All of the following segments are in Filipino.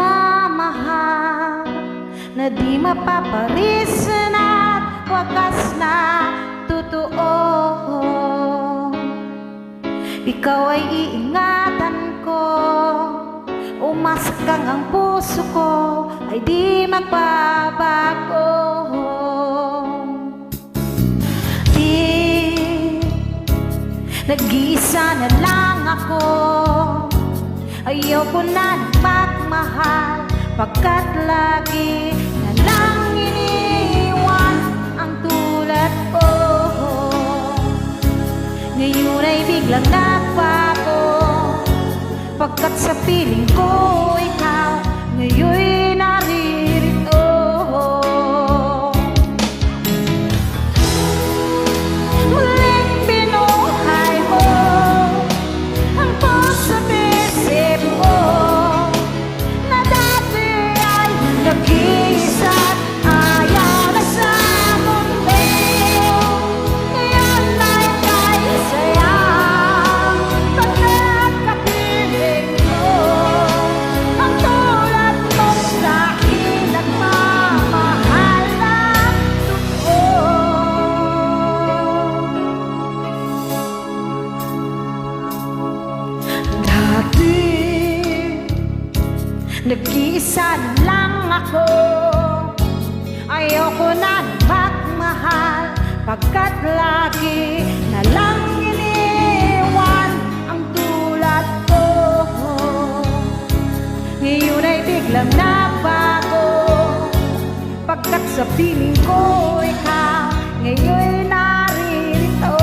nagmamahal na di mapaparis na't wagas na totoo. Ikaw ay iingatan ko, umasa kang ang puso ko ay di magbabago. Nag-iisa na lang ako, ayoko na magmahal, pagkat lagi na lang iniiwan ang tulad ko. Ngayon ay biglang nagbago, pagkat sa piling ko ikaw ngayon'y naririto. Nag-iisa lang ako, ayoko na magmahal, pagkat lagi na lang iniwan ang tulad ko. Ngayon ay biglang nabago, pagkat sa piling ko ikaw ngayon'y naririto.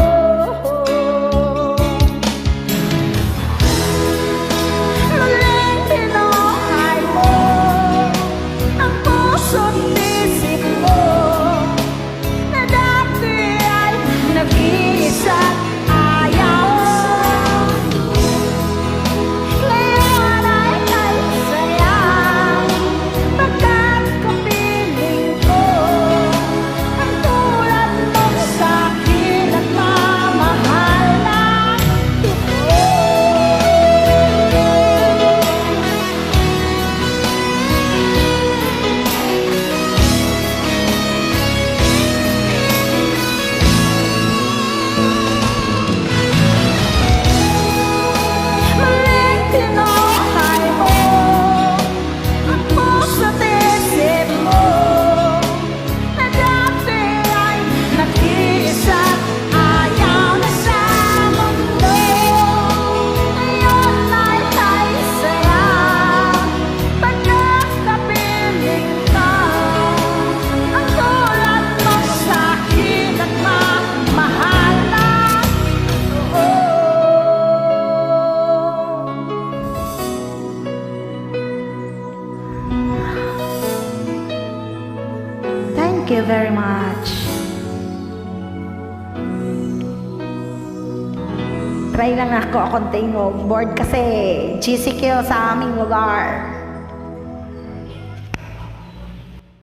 Thank you very much. Try lang ako konting board kasi GCQ sa aming lugar.